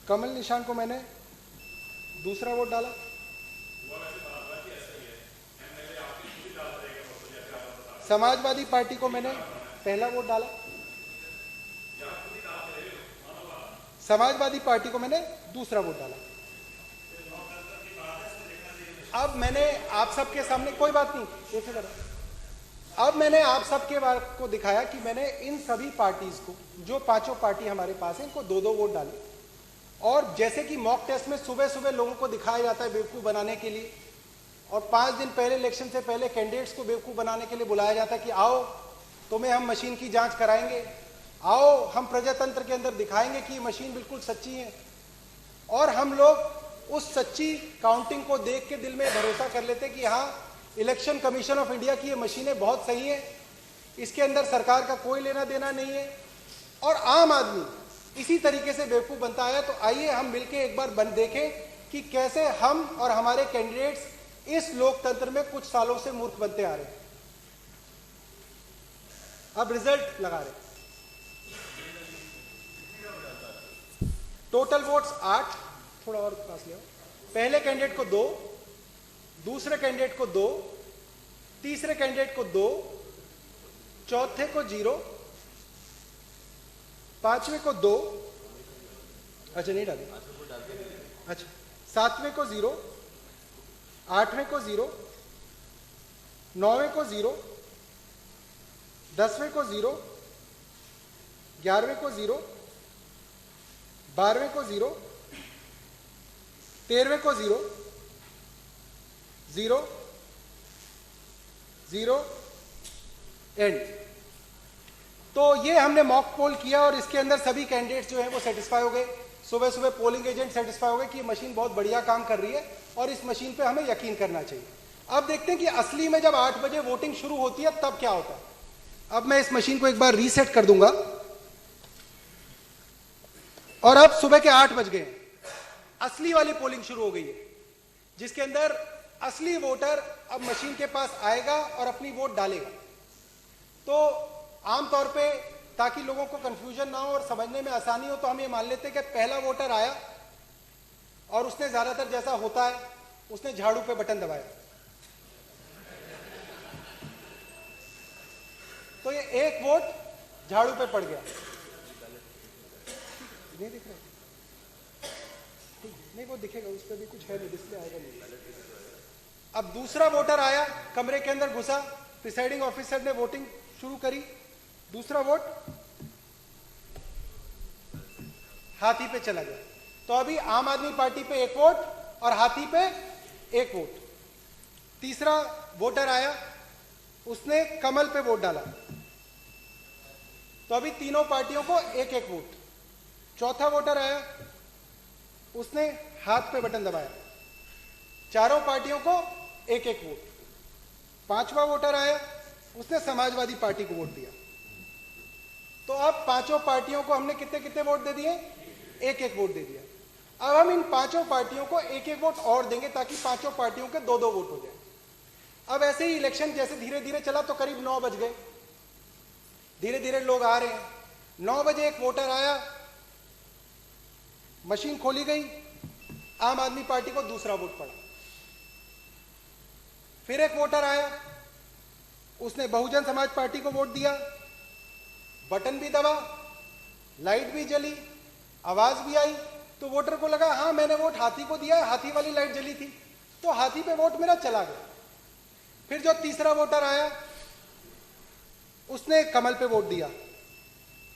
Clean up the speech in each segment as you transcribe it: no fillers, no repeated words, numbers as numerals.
कमल निशान को मैंने दूसरा वोट डाला। समाजवादी पार्टी को मैंने पहला वोट डाला। समाजवादी पार्टी को मैंने दूसरा वोट डाला। अब मैंने आप सबके सामने, कोई बात नहीं, ये फिर अब मैंने आप सबके बात को दिखाया कि मैंने इन सभी पार्टीज को, जो पांचों पार्टी हमारे पास है, इनको 2-2 वोट डाले। और जैसे कि मॉक टेस्ट में सुबह सुबह लोगों को दिखाया जाता है बेवकूफ़ बनाने के लिए, और 5 दिन पहले इलेक्शन से पहले कैंडिडेट्स को बेवकूफ़ बनाने के लिए बुलाया जाता है कि आओ तुम्हें हम मशीन की जांच कराएंगे, आओ हम प्रजातंत्र के अंदर दिखाएंगे कि ये मशीन बिल्कुल सच्ची है। और हम लोग उस सच्ची काउंटिंग को देख के दिल में भरोसा कर लेते कि हाँ, इलेक्शन कमीशन ऑफ इंडिया की ये मशीनें बहुत सही है, इसके अंदर सरकार का कोई लेना देना नहीं है। और आम आदमी इसी तरीके से बेवकूफ़ बनता आया। तो आइए हम मिलके एक बार देखें कि कैसे हम और हमारे कैंडिडेट्स इस लोकतंत्र में कुछ सालों से मूर्ख बनते आ रहे हैं। अब रिजल्ट लगा रहे। टोटल वोट्स 8, थोड़ा और पास ले आओ। पहले कैंडिडेट को 2, दूसरे कैंडिडेट को 2, तीसरे कैंडिडेट को 2, चौथे को 0, पांचवें को 2, अच्छा नहीं डाले, अच्छा, सातवें को 0, आठवें को 0, नौवें को 0, 10वें को 0, 11वें को 0, 12वें को 0, 13वें को 0, 0, 0, एंड। तो ये हमने मॉक पोल किया और इसके अंदर सभी कैंडिडेट्स जो हैं वो सेटिस्फाई हो गए। सुबह सुबह पोलिंग एजेंट सेटिस्फाई हो गए कि ये मशीन बहुत बढ़िया काम कर रही है और इस मशीन पे हमें यकीन करना चाहिए। अब देखते हैं कि असली में जब 8 बजे वोटिंग शुरू होती है तब क्या होता है। अब मैं इस मशीन को एक बार रीसेट कर दूंगा और अब सुबह के 8 बज गए, असली वाली पोलिंग शुरू हो गई है, जिसके अंदर असली वोटर अब मशीन के पास आएगा और अपनी वोट डालेगा। तो आमतौर पे ताकि लोगों को कंफ्यूजन ना हो और समझने में आसानी हो, तो हम ये मान लेते हैं कि पहला वोटर आया और उसने ज्यादातर जैसा होता है उसने झाड़ू पे बटन दबाया, तो ये एक वोट झाड़ू पे पड़ गया। नहीं दिख रहा, नहीं वो दिखेगा, उस पर भी कुछ है नहीं, डिस्प्ले आएगा नहीं। अब दूसरा वोटर आया, कमरे के अंदर घुसा, प्रिसाइडिंग ऑफिसर ने वोटिंग शुरू करी, दूसरा वोट हाथी पे चला गया। तो अभी आम आदमी पार्टी पे 1 वोट और हाथी पे 1 वोट। तीसरा वोटर आया, उसने कमल पे वोट डाला, तो अभी तीनों पार्टियों को 1-1 वोट। चौथा वोटर आया, उसने हाथ पे बटन दबाया, चारों पार्टियों को 1-1 वोट। पांचवा वोटर आया, उसने समाजवादी पार्टी को वोट दिया। तो अब पांचों पार्टियों को हमने कितने कितने वोट दे दिए? 1-1 वोट दे दिया। अब हम इन पांचों पार्टियों को 1-1 वोट और देंगे ताकि पांचों पार्टियों के 2-2 वोट हो जाए। अब ऐसे ही इलेक्शन जैसे धीरे धीरे चला तो करीब 9 बज गए, धीरे धीरे लोग आ रहे हैं। 9 बजे एक वोटर आया, मशीन खोली गई, आम आदमी पार्टी को दूसरा वोट पड़ा। फिर एक वोटर आया, उसने बहुजन समाज पार्टी को वोट दिया, बटन भी दबा, लाइट भी जली, आवाज भी आई, तो वोटर को लगा हाँ मैंने वोट हाथी को दिया है, हाथी वाली लाइट जली थी, तो हाथी पे वोट मेरा चला गया। फिर जो तीसरा वोटर आया, उसने कमल पे वोट दिया,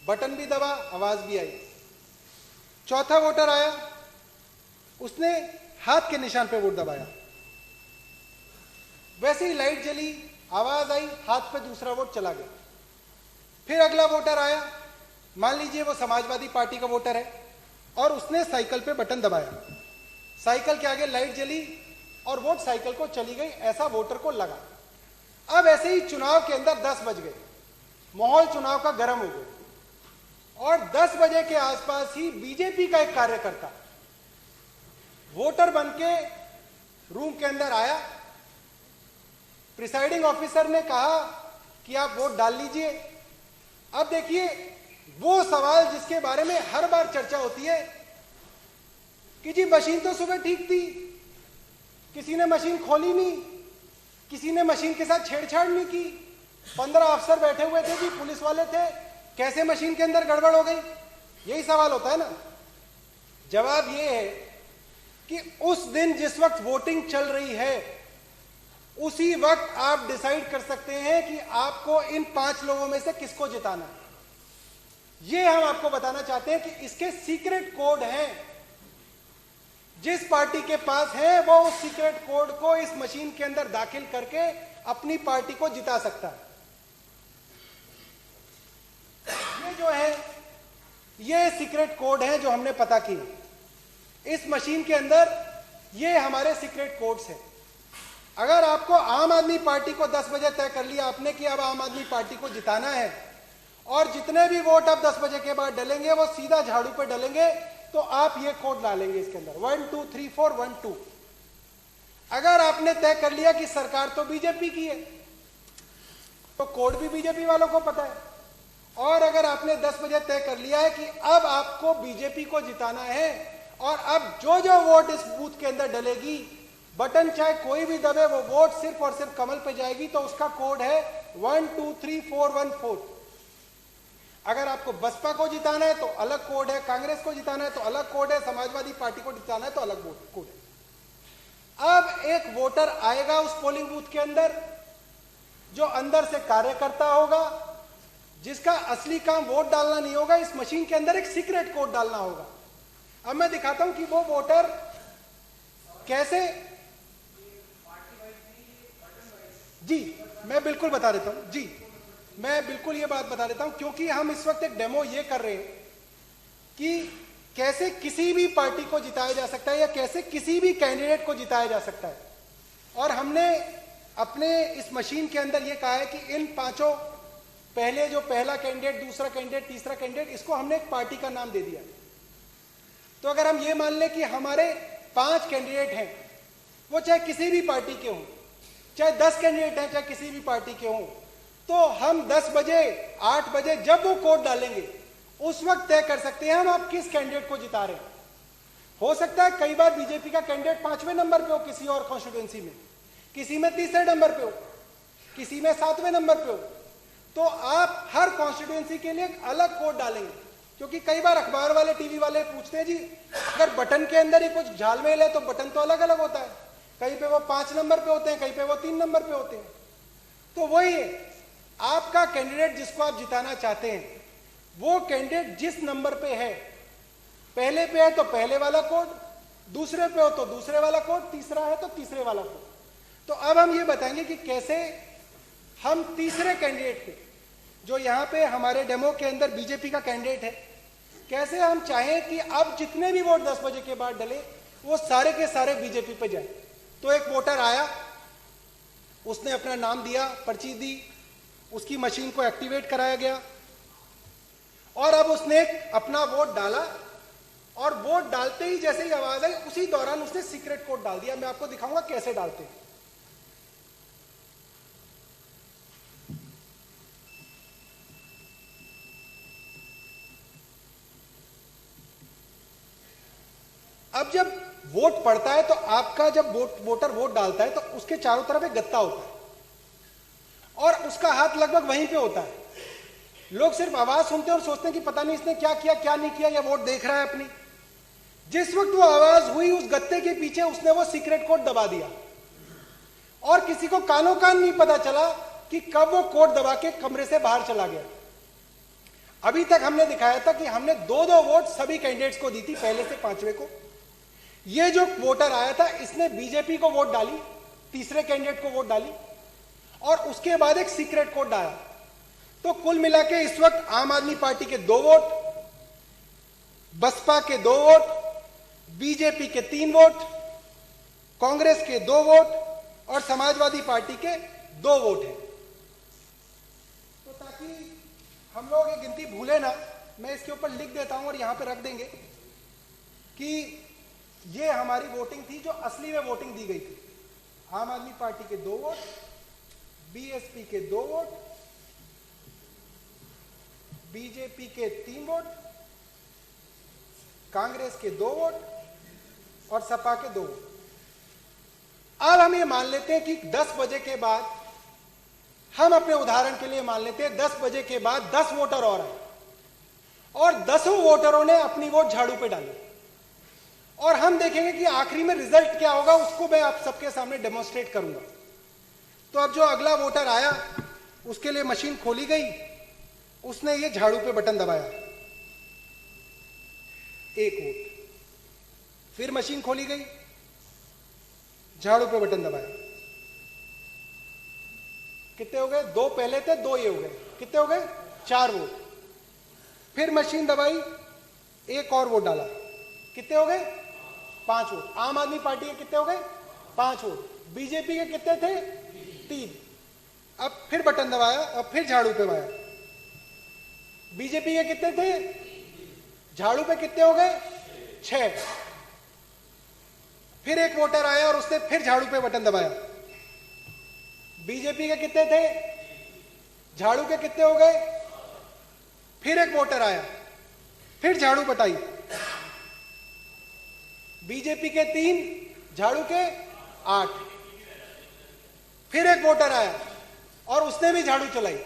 बटन भी दबा, आवाज भी आई। चौथा वोटर आया, उसने हाथ के निशान पे वोट दबाया, वैसे ही लाइट जली, आवाज आई, हाथ पे दूसरा वोट चला गया। फिर अगला वोटर आया, मान लीजिए वो समाजवादी पार्टी का वोटर है, और उसने साइकिल पे बटन दबाया, साइकिल के आगे लाइट जली और वोट साइकिल को चली गई, ऐसा वोटर को लगा। अब ऐसे ही चुनाव के अंदर 10 बज गए, माहौल चुनाव का गर्म हो गया, और 10 बजे के आसपास ही बीजेपी का एक कार्यकर्ता वोटर बनके रूम के अंदर आया। प्रिसाइडिंग ऑफिसर ने कहा कि आप वोट डाल लीजिए। अब देखिए वो सवाल जिसके बारे में हर बार चर्चा होती है कि जी मशीन तो सुबह ठीक थी, किसी ने मशीन खोली नहीं, किसी ने मशीन के साथ छेड़छाड़ नहीं की, 15 अफसर बैठे हुए थे जी, पुलिस वाले थे, कैसे मशीन के अंदर गड़बड़ हो गई? यही सवाल होता है ना। जवाब यह है कि उस दिन जिस वक्त वोटिंग चल रही है उसी वक्त आप डिसाइड कर सकते हैं कि आपको इन 5 लोगों में से किसको जिताना है। यह हम आपको बताना चाहते हैं कि इसके सीक्रेट कोड हैं। जिस पार्टी के पास है वो उस सीक्रेट कोड को इस मशीन के अंदर दाखिल करके अपनी पार्टी को जिता सकता है। ये जो है ये सीक्रेट कोड है जो हमने पता किए इस मशीन के अंदर। ये हमारे सीक्रेट कोड्स हैं। अगर आपको आम आदमी पार्टी को 10 बजे तय कर लिया आपने कि अब आम आदमी पार्टी को जिताना है और जितने भी वोट अब 10 बजे के बाद डलेंगे वो सीधा झाड़ू पे डलेंगे, तो आप ये कोड डालेंगे इसके अंदर 1 2 3 4 1 2। अगर आपने तय कर लिया कि सरकार तो बीजेपी की है तो कोड भी बीजेपी वालों को पता है। और अगर आपने 10 बजे तय कर लिया है कि अब आपको बीजेपी को जिताना है और अब जो जो वोट इस बूथ के अंदर डलेगी, बटन चाहे कोई भी दबे, वो वोट सिर्फ और सिर्फ कमल पे जाएगी, तो उसका कोड है 1 2 3 4 1 4। अगर आपको बसपा को जिताना है तो अलग कोड है, कांग्रेस को जिताना है तो अलग कोड है, समाजवादी पार्टी को जिताना है तो अलग कोड है। अब एक वोटर आएगा उस पोलिंग बूथ के अंदर जो अंदर से कार्यकर्ता होगा, जिसका असली काम वोट डालना नहीं होगा, इस मशीन के अंदर एक सीक्रेट कोड डालना होगा। अब मैं दिखाता हूं कि वो वोटर कैसे। जी मैं बिल्कुल बता देता हूं, जी मैं बिल्कुल ये बात बता देता हूं, क्योंकि हम इस वक्त एक डेमो ये कर रहे हैं कि कैसे किसी भी पार्टी को जिताया जा सकता है या कैसे किसी भी कैंडिडेट को जिताया जा सकता है। और हमने अपने इस मशीन के अंदर ये कहा है कि इन 5 पहले जो पहला कैंडिडेट, दूसरा कैंडिडेट, तीसरा कैंडिडेट, इसको हमने एक पार्टी का नाम दे दिया। तो अगर हम ये मान लें कि हमारे 5 कैंडिडेट हैं, वो चाहे किसी भी पार्टी के हों, चाहे 10 कैंडिडेट हैं चाहे किसी भी पार्टी के हों, तो हम 10 बजे 8 बजे जब वो कोड डालेंगे उस वक्त तय कर सकते हैं हम आप किस कैंडिडेट को जिता रहे हैं। हो सकता है कई बार बीजेपी का कैंडिडेट 5वें नंबर पे हो किसी और कॉन्स्टिट्यूएंसी में, किसी में 3रे नंबर पे हो, किसी में 7वें नंबर पे हो, तो आप हर कॉन्स्टिट्यूएंसी के लिए एक अलग कोड डालेंगे। क्योंकि कई बार अखबार वाले, टीवी वाले पूछते हैं जी अगर बटन के अंदर ही कुछ झालमेल है तो बटन तो अलग अलग होता है, कहीं पे वो 5 नंबर पे होते हैं, कहीं पे वो 3 नंबर पे होते हैं। तो वही है, आपका कैंडिडेट जिसको आप जिताना चाहते हैं वो कैंडिडेट जिस नंबर पे है, पहले पे है तो पहले वाला कोड, दूसरे पे हो तो दूसरे वाला कोड, तीसरा है तो तीसरे वाला कोड। तो अब हम ये बताएंगे कि कैसे हम तीसरे कैंडिडेट को, जो यहां पे हमारे डेमो के अंदर बीजेपी का कैंडिडेट है, कैसे हम चाहें कि अब जितने भी वोट 10 बजे के बाद डले वो सारे के सारे बीजेपी पे जाए। तो एक वोटर आया, उसने अपना नाम दिया, पर्ची दी, उसकी मशीन को एक्टिवेट कराया गया और अब उसने अपना वोट डाला और वोट डालते ही जैसे ही आवाज आई उसी दौरान उसने सीक्रेट कोड डाल दिया। मैं आपको दिखाऊंगा कैसे डालते हैं। अब जब वोट पड़ता है तो आपका जब वोटर वोट डालता है तो उसके चारों तरफ एक गत्ता होता है और उसका हाथ लगभग वहीं पे होता है। लोग सिर्फ आवाज सुनते हैं और सोचते हैं कि पता नहीं इसने क्या किया क्या नहीं किया, या वोट देख रहा है अपनी। जिस वक्त वो आवाज हुई उस गत्ते के पीछे उसने वो सीक्रेट कोड दबा दिया और किसी को कानो कान नहीं पता चला कि कब वो कोड दबा के कमरे से बाहर चला गया। अभी तक हमने दिखाया था कि हमने 2-2 वोट सभी कैंडिडेट्स को दी थी, पहले से 5वें को। ये जो वोटर आया था इसने बीजेपी को वोट डाली, तीसरे कैंडिडेट को वोट डाली और उसके बाद एक सीक्रेट कोड डाला। तो कुल मिला के इस वक्त आम आदमी पार्टी के 2 वोट, बसपा के 2 वोट, बीजेपी के 3 वोट, कांग्रेस के 2 वोट और समाजवादी पार्टी के 2 वोट हैं। तो ताकि हम लोग ये गिनती भूले ना, मैं इसके ऊपर लिख देता हूं और यहां पे रख देंगे कि ये हमारी वोटिंग थी जो असली में वोटिंग दी गई थी। आम आदमी पार्टी के 2 वोट, बीएसपी के 2 वोट, बीजेपी के 3 वोट, कांग्रेस के 2 वोट और सपा के 2 वोट। अब हम ये मान लेते हैं कि 10 बजे के बाद, हम अपने उदाहरण के लिए मान लेते हैं 10 बजे के बाद 10 वोटर और आए और 10 वोटरों ने अपनी वोट झाड़ू पे डाली, और हम देखेंगे कि आखिरी में रिजल्ट क्या होगा, उसको मैं आप सबके सामने डेमोन्स्ट्रेट करूंगा। तो अब जो अगला वोटर आया उसके लिए मशीन खोली गई, उसने ये झाड़ू पे बटन दबाया, 1 वोट। फिर मशीन खोली गई, झाड़ू पे बटन दबाया, कितने हो गए? 2 पहले थे, 2 ये हो गए, कितने हो गए? 4 वोट। फिर मशीन दबाई, 1 और वोट डाला, कितने हो गए? 5 वोट। आम आदमी पार्टी के कितने हो गए? 5 वोट। बीजेपी के कितने थे? 3। अब फिर बटन दबाया और फिर झाड़ू पे दबाया, बीजेपी के कितने थे? झाड़ू पे कितने हो गए? 6। फिर एक वोटर आया और उसने फिर झाड़ू पे बटन दबाया, बीजेपी के कितने थे? झाड़ू के कितने हो गए? फिर एक वोटर आया, फिर झाड़ू बटाई, बीजेपी के 3, झाड़ू के 8। फिर एक वोटर आया और उसने भी झाड़ू चलाई,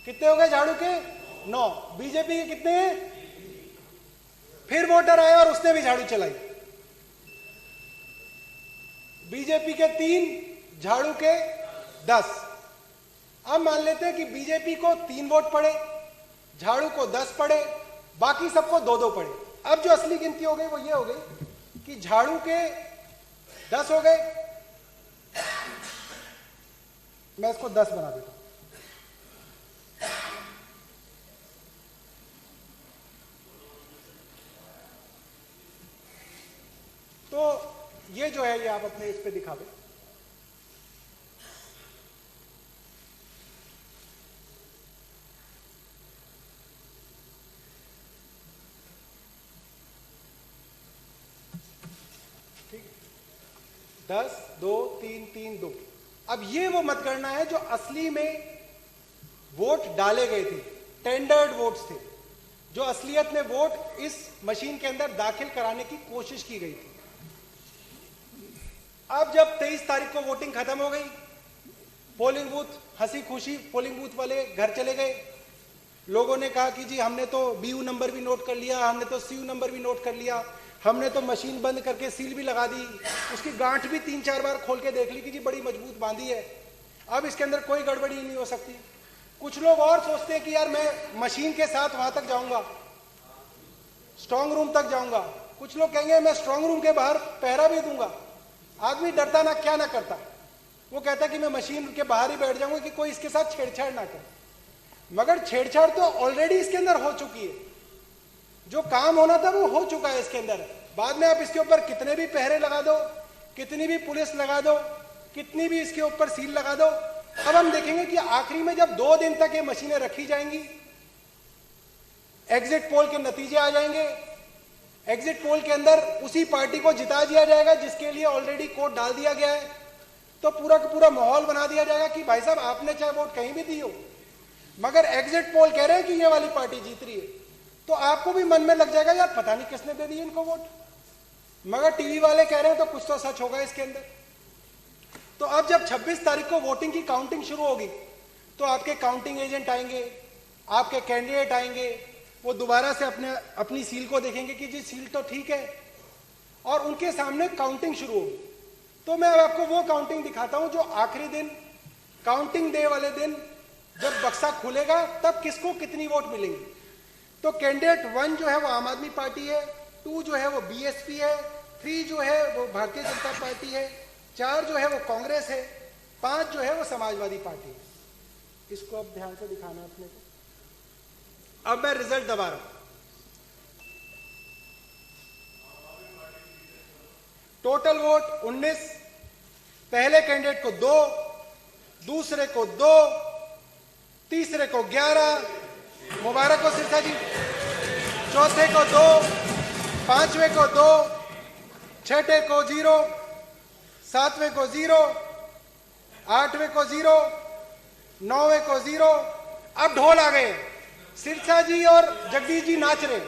कितने हो गए झाड़ू के? 9। बीजेपी के कितने हैं? फिर वोटर आया और उसने भी झाड़ू चलाई, बीजेपी के 3, झाड़ू के 10। अब मान लेते हैं कि बीजेपी को 3 वोट पड़े, झाड़ू को 10 पड़े, बाकी सबको 2-2 पड़े। अब जो असली गिनती हो गई वो ये हो गई कि झाड़ू के 10 हो गए, मैं इसको 10 बना देता हूं, तो ये जो है ये आप अपने इस पे दिखा दो। ठीक, 10, 2, 3, 3, 2। अब ये वो मतगणना है जो असली में वोट डाले गए थे, टेंडर्ड वोट्स थे, जो असलियत में वोट इस मशीन के अंदर दाखिल कराने की कोशिश की गई थी। अब जब 23 तारीख को वोटिंग खत्म हो गई, पोलिंग बूथ हंसी खुशी पोलिंग बूथ वाले घर चले गए, लोगों ने कहा कि जी हमने तो बीयू नंबर भी नोट कर लिया, हमने तो सीयू नंबर भी नोट कर लिया, हमने तो मशीन बंद करके सील भी लगा दी, उसकी गांठ भी 3-4 बार खोल के देख ली कि जी बड़ी मजबूत बांधी है, अब इसके अंदर कोई गड़बड़ी नहीं हो सकती। कुछ लोग और सोचते हैं कि यार मैं मशीन के साथ वहां तक जाऊंगा, स्ट्रांग रूम तक जाऊंगा, कुछ लोग कहेंगे मैं स्ट्रांग रूम के बाहर पहरा भी दूंगा। आदमी डरता ना क्या ना करता, वो कहता कि मैं मशीन के बाहर ही बैठ जाऊंगा कि कोई इसके साथ छेड़छाड़ ना करे। मगर छेड़छाड़ तो ऑलरेडी इसके अंदर हो चुकी है, जो काम होना था वो हो चुका है इसके अंदर। बाद में आप इसके ऊपर कितने भी पहरे लगा दो, कितनी भी पुलिस लगा दो, कितनी भी इसके ऊपर सील लगा दो, अब हम देखेंगे कि आखिरी में जब 2 दिन तक ये मशीनें रखी जाएंगी, एग्जिट पोल के नतीजे आ जाएंगे, एग्जिट पोल के अंदर उसी पार्टी को जिता दिया जाएगा जिसके लिए ऑलरेडी कोड डाल दिया गया है, तो पूरा का पूरा माहौल बना दिया जाएगा कि भाई साहब आपने चाहे वोट कहीं भी दी हो, मगर एग्जिट पोल कह रहे हैं कि ये वाली पार्टी जीत रही है, तो आपको भी मन में लग जाएगा यार पता नहीं किसने दे दी इनको वोट, मगर टीवी वाले कह रहे हैं तो कुछ तो सच होगा इसके अंदर। तो अब जब 26 तारीख को वोटिंग की काउंटिंग शुरू होगी, तो आपके काउंटिंग एजेंट आएंगे, आपके कैंडिडेट आएंगे, वो दोबारा से अपनी सील को देखेंगे कि जी सील तो ठीक है, और उनके सामने काउंटिंग शुरू होगी। तो मैं अब आपको वो काउंटिंग दिखाता हूं जो आखिरी दिन, काउंटिंग डे वाले दिन जब बक्सा खुलेगा तब किसको कितनी वोट मिलेंगी। तो कैंडिडेट 1 जो है वो आम आदमी पार्टी है, 2 जो है वो बीएसपी है, 3 जो है वो भारतीय जनता पार्टी है, 4 जो है वो कांग्रेस है, 5 जो है वो समाजवादी पार्टी है। इसको अब ध्यान से दिखाना अपने को। अब मैं रिजल्ट दबा रहा हूं। टोटल वोट 19, पहले कैंडिडेट को 2, दूसरे को 2, तीसरे को 11, मुबारक हो सिरसा जी, चौथे को 2, पांचवें को 2, छठे को 0, सातवें को 0, आठवें को 0, नौवें को 0। अब ढोल आ गए, सिरसा जी और जगदीश जी नाच रहे।